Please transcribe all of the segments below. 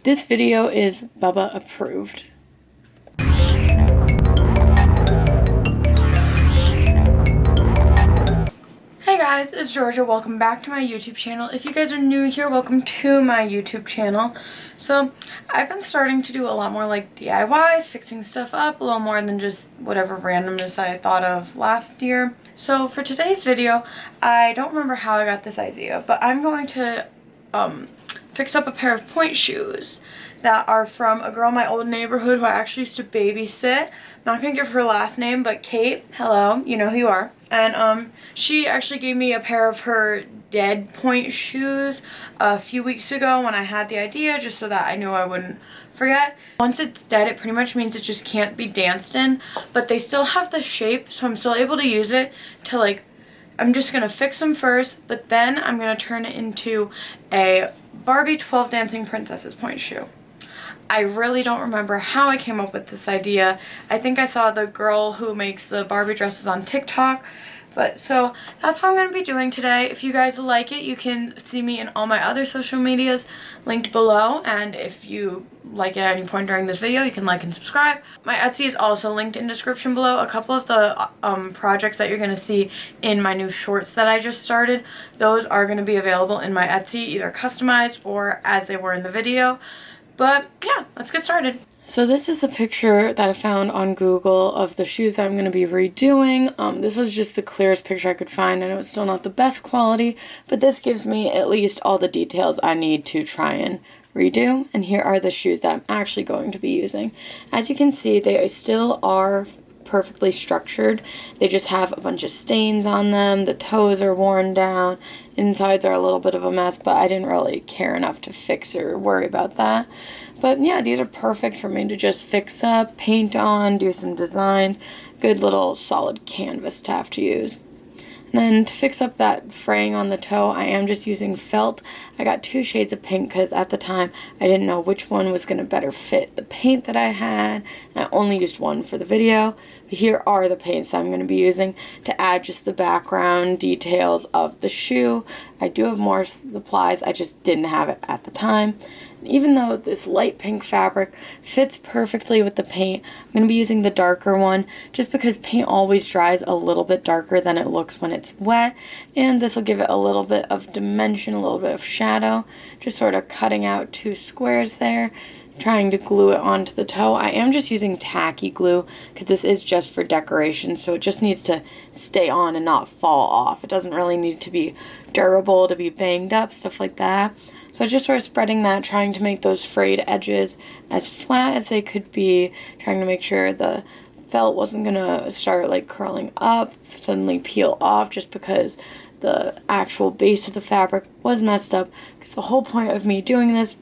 This video is Bubba approved. Hey guys, it's Georgia. Welcome back to my YouTube channel. If you guys are new here, welcome to my YouTube channel. So I've been starting to do a lot more like DIYs, fixing stuff up, a little more than just whatever randomness I thought of last year. So for today's video, I don't remember how I got this idea, but I'm going to fix up a pair of pointe shoes that are from a girl in my old neighborhood who I actually used to babysit. I'm not going to give her last name, but Kate, hello, you know who you are. And she actually gave me a pair of her dead pointe shoes a few weeks ago when I had the idea, just so that I knew I wouldn't forget. Once it's dead, it pretty much means it just can't be danced in, but they still have the shape, so I'm still able to use it to like, I'm just going to fix them first, but then I'm going to turn it into a Barbie 12 Dancing Princesses pointe shoe. I really don't remember how I came up with this idea. I think I saw the girl who makes the Barbie dresses on TikTok. But so that's what I'm going to be doing today. If you guys like it, you can see me in all my other social medias linked below. And if you like it at any point during this video, you can like and subscribe. My Etsy is also linked in description below. A couple of the projects that you're going to see in my new shorts that I just started, those are going to be available in my Etsy, either customized or as they were in the video. But yeah, let's get started. So this is the picture that I found on Google of the shoes that I'm going to be redoing. This was just the clearest picture I could find. I know it's still not the best quality, but this gives me at least all the details I need to try and redo. And here are the shoes that I'm actually going to be using. As you can see, they still are perfectly structured. They just have a bunch of stains on them. The toes are worn down. Insides are a little bit of a mess, but I didn't really care enough to fix or worry about that. But yeah, these are perfect for me to just fix up, paint on, do some designs. Good little solid canvas to have to use. And then to fix up that fraying on the toe, I am just using felt. I got 2 shades of pink because at the time I didn't know which one was going to better fit the paint that I had. And I only used one for the video. But here are the paints that I'm going to be using to add just the background details of the shoe. I do have more supplies, I just didn't have it at the time. Even though this light pink fabric fits perfectly with the paint, I'm going to be using the darker one just because paint always dries a little bit darker than it looks when it's wet, and this will give it a little bit of dimension, a little bit of shadow, just sort of cutting out 2 squares there, trying to glue it onto the toe. I am just using tacky glue because this is just for decoration, so it just needs to stay on and not fall off. It doesn't really need to be durable, to be banged up, stuff like that. So I was just sort of spreading that, trying to make those frayed edges as flat as they could be, trying to make sure the felt wasn't going to start like curling up, suddenly peel off just because the actual base of the fabric was messed up. Because the whole point of me doing this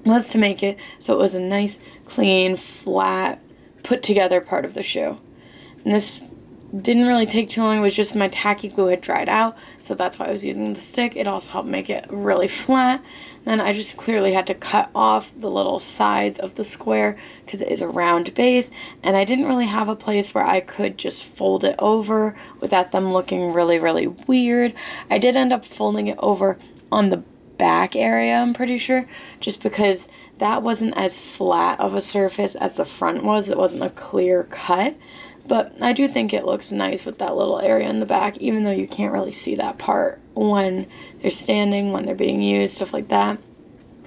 was to make it so it was a nice, clean, flat, put together part of the shoe. And this didn't really take too long. It was just my tacky glue had dried out, so that's why I was using the stick. It also helped make it really flat. Then I just clearly had to cut off the little sides of the square because it is a round base, and I didn't really have a place where I could just fold it over without them looking really, really weird. I did end up folding it over on the back area, I'm pretty sure, just because that wasn't as flat of a surface as the front was. It wasn't a clear cut. But I do think it looks nice with that little area in the back, even though you can't really see that part when they're standing, when they're being used, stuff like that.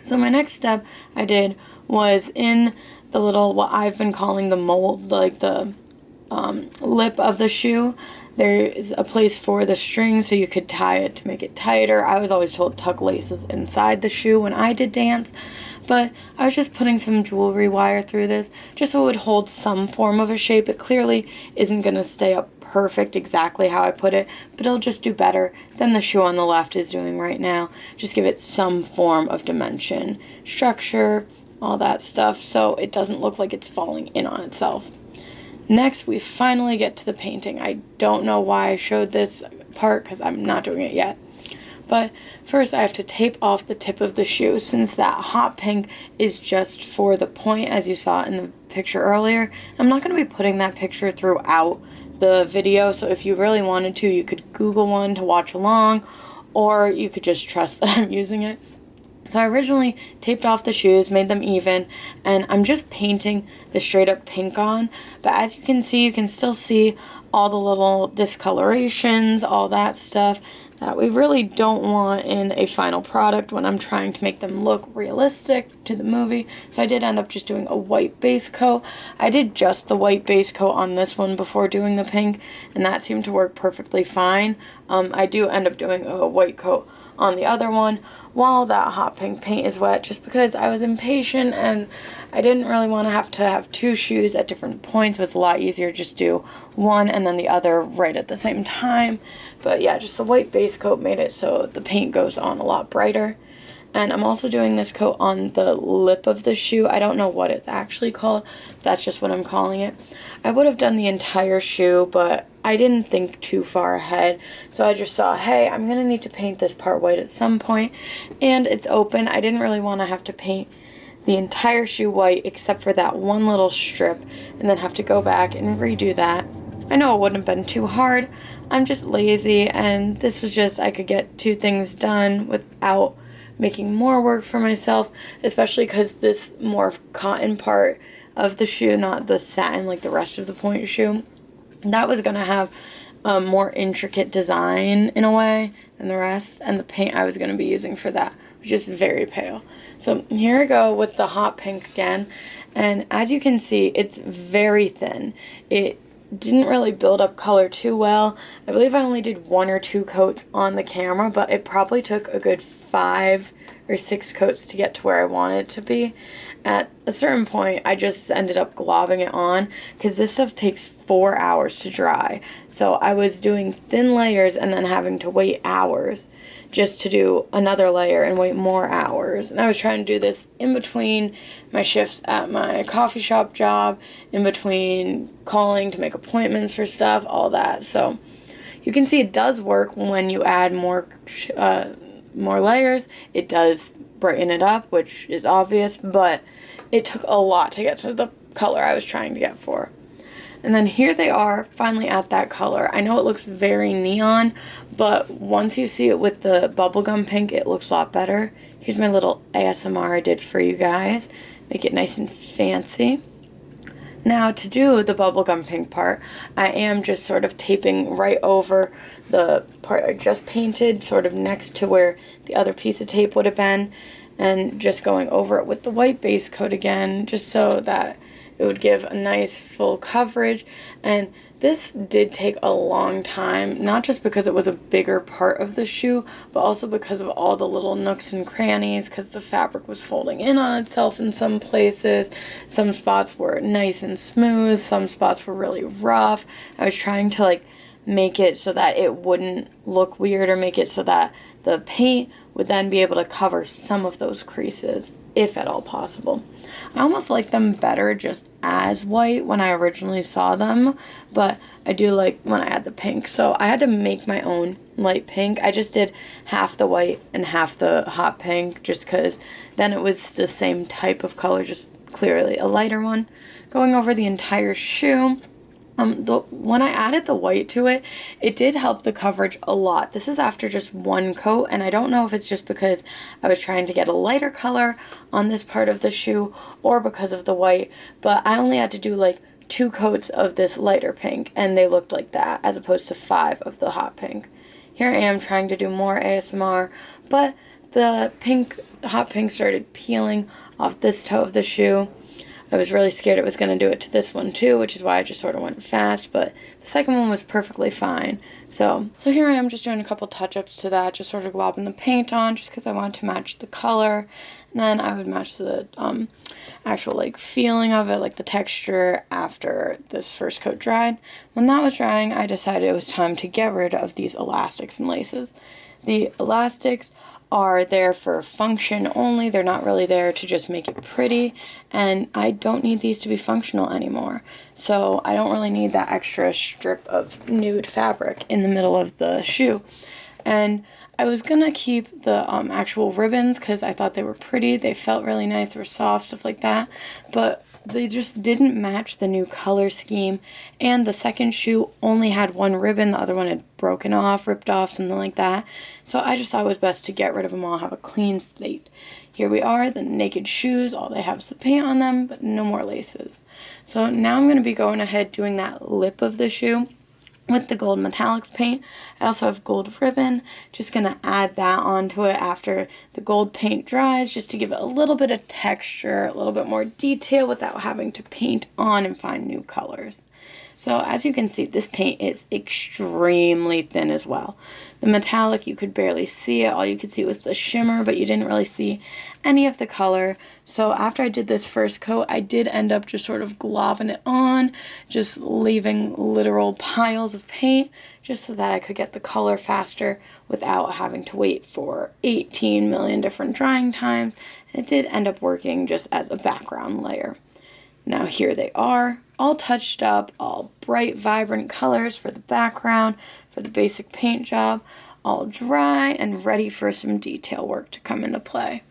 So my next step I did was in the little, what I've been calling the mold, like the lip of the shoe, there is a place for the string so you could tie it to make it tighter. I was always told tuck laces inside the shoe when I did dance, but I was just putting some jewelry wire through this just so it would hold some form of a shape. It clearly isn't going to stay up perfect exactly how I put it, but it'll just do better than the shoe on the left is doing right now. Just give it some form of dimension, structure, all that stuff, so it doesn't look like it's falling in on itself. Next, we finally get to the painting. I don't know why I showed this part because I'm not doing it yet. But first I have to tape off the tip of the shoe since that hot pink is just for the point as you saw in the picture earlier. I'm not going to be putting that picture throughout the video, so if you really wanted to, you could Google one to watch along, or you could just trust that I'm using it. So I originally taped off the shoes, made them even, and I'm just painting the straight up pink on. But as you can still see all the little discolorations, all that stuff that we really don't want in a final product when I'm trying to make them look realistic to the movie. So I did end up just doing a white base coat. I did just the white base coat on this one before doing the pink, and that seemed to work perfectly fine. I do end up doing a white coat on the other one while that hot pink paint is wet, just because I was impatient and I didn't really want to have two shoes at different points. It was a lot easier to just do one and then the other right at the same time. But yeah, just the white base coat made it so the paint goes on a lot brighter. And I'm also doing this coat on the lip of the shoe. I don't know what it's actually called. That's just what I'm calling it. I would have done the entire shoe, but I didn't think too far ahead. So I just saw, hey, I'm going to need to paint this part white at some point. And it's open. I didn't really want to have to paint the entire shoe white except for that one little strip and then have to go back and redo that. I know it wouldn't have been too hard. I'm just lazy, and this was just, I could get two things done without making more work for myself, especially because this more cotton part of the shoe, not the satin like the rest of the point shoe, that was going to have a more intricate design in a way than the rest, and the paint I was going to be using for that was just very pale. So here I go with the hot pink again, and as you can see, it's very thin. It didn't really build up color too well. I believe I only did 1 or 2 coats on the camera, but it probably took a good 5 or 6 coats to get to where I wanted to be. At a certain point, I just ended up globbing it on because this stuff takes 4 hours to dry. So I was doing thin layers and then having to wait hours just to do another layer and wait more hours. And I was trying to do this in between my shifts at my coffee shop job, in between calling to make appointments for stuff, all that. So you can see it does work when you add more layers. It does brighten it up, which is obvious, but it took a lot to get to the color I was trying to get for. And then here they are, finally at that color. I know it looks very neon, but once you see it with the bubblegum pink, it looks a lot better. Here's my little ASMR I did for you guys. Make it nice and fancy. Now to do the bubblegum pink part, I am just sort of taping right over the part I just painted, sort of next to where the other piece of tape would have been, and just going over it with the white base coat again, just so that it would give a nice full coverage. And this did take a long time, not just because it was a bigger part of the shoe, but also because of all the little nooks and crannies, because the fabric was folding in on itself in some places. Some spots were nice and smooth, some spots were really rough. I was trying to make it so that it wouldn't look weird, or make it so that the paint would then be able to cover some of those creases, if at all possible. I almost like them better just as white when I originally saw them, but I do like when I add the pink. So I had to make my own light pink. I just did half the white and half the hot pink, just because then it was the same type of color, just clearly a lighter one. Going over the entire shoe, when I added the white to it, it did help the coverage a lot. This is after just 1 coat, and I don't know if it's just because I was trying to get a lighter color on this part of the shoe or because of the white, but I only had to do 2 coats of this lighter pink, and they looked like that, as opposed to 5 of the hot pink. Here I am trying to do more ASMR, but the hot pink started peeling off this toe of the shoe. I was really scared it was going to do it to this one too, which is why I just sort of went fast, but the second one was perfectly fine. So here I am just doing a couple touch-ups to that, just sort of globbing the paint on, just because I wanted to match the color, and then I would match the actual feeling of it, the texture after this first coat dried. When that was drying, I decided it was time to get rid of these elastics and laces. The elastics are there for function only. They're not really there to just make it pretty, and I don't need these to be functional anymore. So I don't really need that extra strip of nude fabric in the middle of the shoe. And I was gonna keep the actual ribbons because I thought they were pretty. They felt really nice. They were soft, stuff like that. But they just didn't match the new color scheme, and the second shoe only had 1 ribbon. The other one had broken off, ripped off, something like that. So I just thought it was best to get rid of them all, have a clean slate. here we are, the naked shoes, all they have is the paint on them, but no more laces. So now I'm going to be going ahead doing that lip of the shoe with the gold metallic paint. I also have gold ribbon, just going to add that onto it after the gold paint dries, just to give it a little bit of texture, a little bit more detail without having to paint on and find new colors. So as you can see, this paint is extremely thin as well. The metallic, you could barely see it. All you could see was the shimmer, but you didn't really see any of the color. So after I did this first coat, I did end up just sort of globbing it on, just leaving literal piles of paint, just so that I could get the color faster without having to wait for 18 million different drying times. And it did end up working just as a background layer. Now here they are, all touched up, all bright, vibrant colors for the background, for the basic paint job, all dry and ready for some detail work to come into play.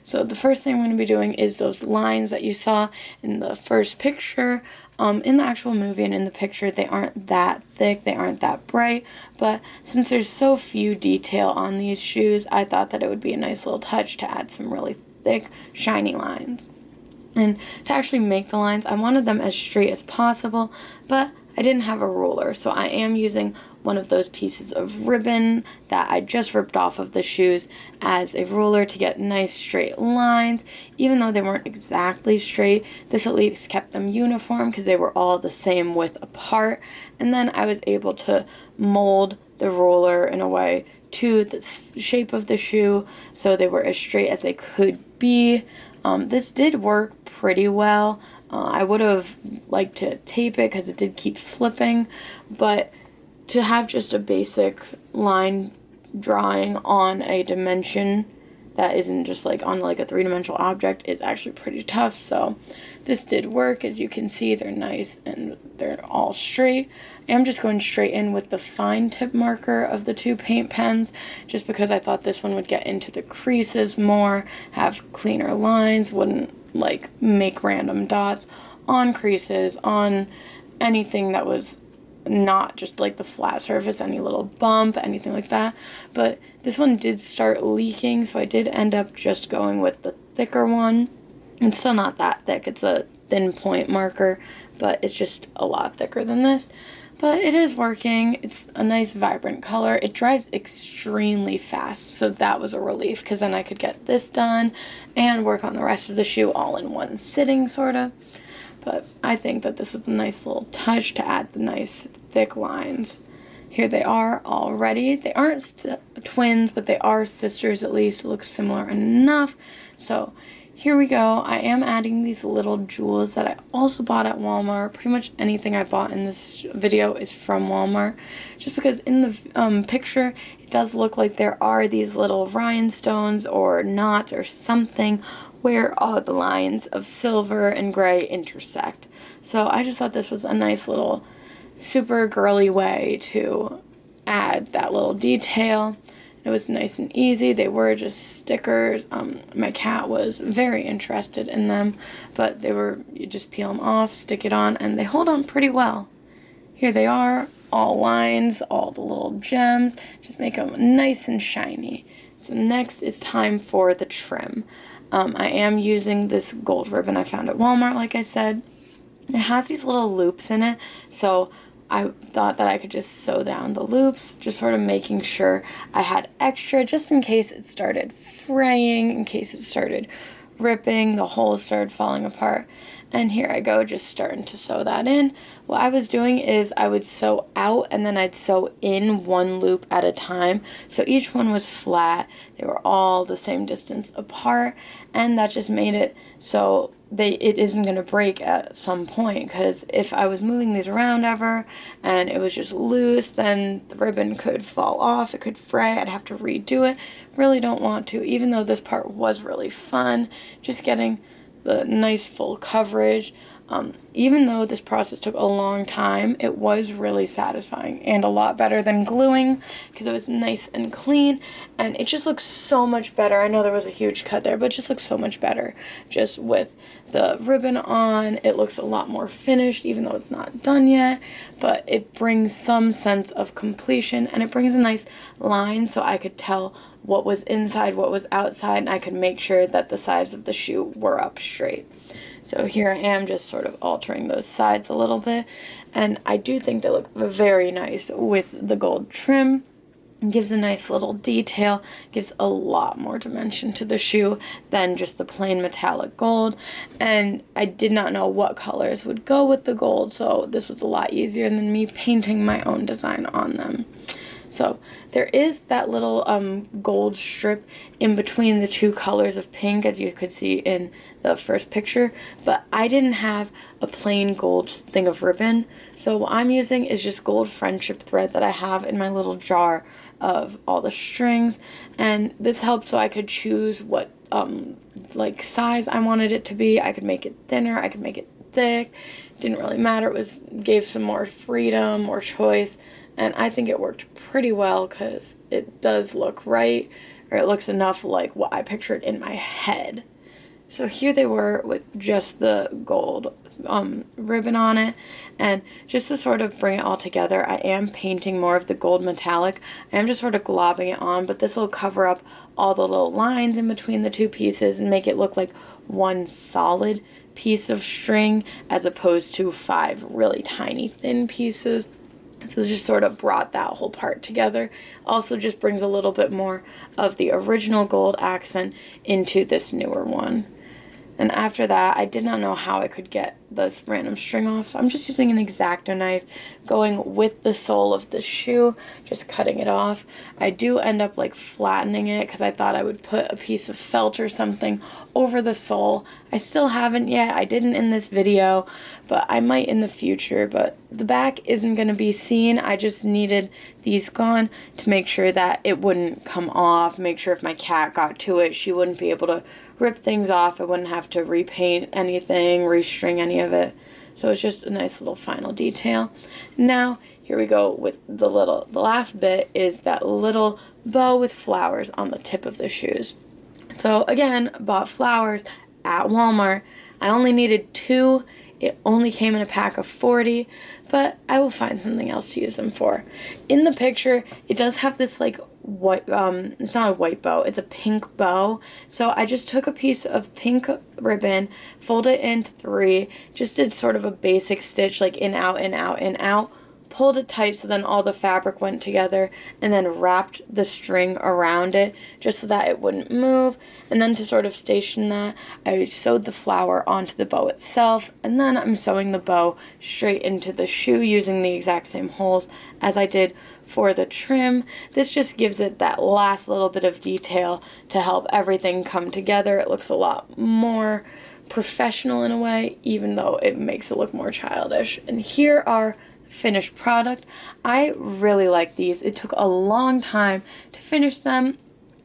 So the first thing I'm going to be doing is those lines that you saw in the first picture. In the actual movie and in the picture, they aren't that thick, they aren't that bright, but since there's so few detail on these shoes, I thought that it would be a nice little touch to add some really thick, shiny lines. And to actually make the lines, I wanted them as straight as possible, but I didn't have a ruler, so I am using one of those pieces of ribbon that I just ripped off of the shoes as a ruler to get nice straight lines. Even though they weren't exactly straight, this at least kept them uniform because they were all the same width apart. And then I was able to mold the ruler in a way to the shape of the shoe so they were as straight as they could be. This did work pretty well. I would have liked to tape it because it did keep slipping, but to have just a basic line drawing on a dimension that isn't just like on like a three-dimensional object is actually pretty tough. So this did work. As you can see, they're nice and they're all straight. I'm just going straight in with the fine tip marker of the two paint pens, just because I thought this one would get into the creases more, have cleaner lines, wouldn't like make random dots on creases, on anything that was not just like the flat surface, any little bump, anything like that. But this one did start leaking, so I did end up just going with the thicker one. It's still not that thick, it's a thin point marker, but it's just a lot thicker than this. But it is working. It's a nice vibrant color. It dries extremely fast, so that was a relief because then I could get this done and work on the rest of the shoe all in one sitting, sort of. But I think that this was a nice little touch to add the nice thick lines. Here they are already. They aren't twins, but they are sisters at least. It looks similar enough. So here we go. I am adding these little jewels that I also bought at Walmart. Pretty much anything I bought in this video is from Walmart. Just because in the picture, it does look like there are these little rhinestones or knots or something where all the lines of silver and gray intersect. So I just thought this was a nice little super girly way to add that little detail. It was nice and easy. They were just stickers. My cat was very interested in them, but you just peel them off, stick it on, and they hold on pretty well. Here they are, all lines, all the little gems, just make them nice and shiny. So next it's time for the trim. I am using this gold ribbon I found at Walmart, like I said. It has these little loops in it, so I thought that I could just sew down the loops, just sort of making sure I had extra just in case it started fraying, in case it started ripping, the holes started falling apart. And here I go, just starting to sew that in. What I was doing is I would sew out and then I'd sew in one loop at a time. So each one was flat. They were all the same distance apart, and that just made it so it isn't going to break at some point, because if I was moving these around ever and it was just loose, then the ribbon could fall off, it could fray, I'd have to redo it. Really don't want to, even though this part was really fun, just getting the nice full coverage. Even though this process took a long time, it was really satisfying and a lot better than gluing because it was nice and clean, and it just looks so much better. I know there was a huge cut there, but it just looks so much better just with the ribbon on. It looks a lot more finished, even though it's not done yet, but it brings some sense of completion, and it brings a nice line so I could tell what was inside, what was outside, and I could make sure that the sides of the shoe were up straight. So here I am just sort of altering those sides a little bit, and I do think they look very nice with the gold trim. It gives a nice little detail, gives a lot more dimension to the shoe than just the plain metallic gold. And I did not know what colors would go with the gold, so this was a lot easier than me painting my own design on them. So there is that little gold strip in between the two colors of pink, as you could see in the first picture, but I didn't have a plain gold thing of ribbon, so what I'm using is just gold friendship thread that I have in my little jar of all the strings, and this helped so I could choose what like size I wanted it to be. I could make it thinner, I could make it thick, didn't really matter. Gave some more freedom or choice. And I think it worked pretty well because it does look right, or it looks enough like what I pictured in my head. So here they were with just the gold ribbon on it, and just to sort of bring it all together, I am painting more of the gold metallic. I am just sort of globbing it on, but this will cover up all the little lines in between the two pieces and make it look like one solid piece of string as opposed to 5 really tiny thin pieces. So this just sort of brought that whole part together. Also just brings a little bit more of the original gold accent into this newer one. And after that, I did not know how I could get this random string off, so I'm just using an X-Acto knife, going with the sole of the shoe, just cutting it off. I do end up like flattening it because I thought I would put a piece of felt or something over the sole. I still haven't yet. I didn't in this video, but I might in the future. But the back isn't going to be seen. I just needed these gone to make sure that it wouldn't come off, make sure if my cat got to it, she wouldn't be able to rip things off. I wouldn't have to repaint anything, restring any of it. So it's just a nice little final detail. Now here we go with the last bit is that little bow with flowers on the tip of the shoes. So again, bought flowers at Walmart. I only needed 2. It only came in a pack of 40, but I will find something else to use them for. In the picture, it does have this like white, it's not a white bow, it's a pink bow. So I just took a piece of pink ribbon, folded it into 3, just did sort of a basic stitch, like in, out, in, out, in, out, pulled it tight so then all the fabric went together, and then wrapped the string around it just so that it wouldn't move. And then to sort of station that, I sewed the flower onto the bow itself, and then I'm sewing the bow straight into the shoe using the exact same holes as I did for the trim. This just gives it that last little bit of detail to help everything come together. It looks a lot more professional in a way, even though it makes it look more childish. And here are finished product. I really like these. It took a long time to finish them.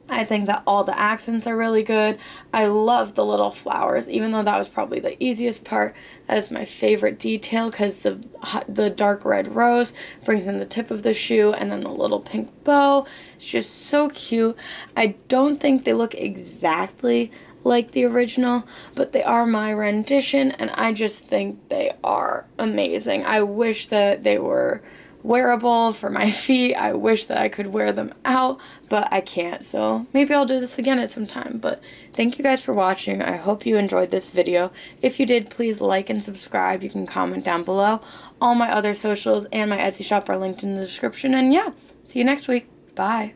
I think that all the accents are really good. I love the little flowers, even though that was probably the easiest part. That is my favorite detail because the dark red rose brings in the tip of the shoe, and then the little pink bow. It's just so cute. I don't think they look exactly like the original, but they are my rendition, and I just think they are amazing. I wish that they were wearable for my feet. I wish that I could wear them out, but I can't, so maybe I'll do this again at some time. But thank you guys for watching. I hope you enjoyed this video. If you did, please like and subscribe. You can comment down below. All my other socials and my Etsy shop are linked in the description, and yeah, see you next week. Bye.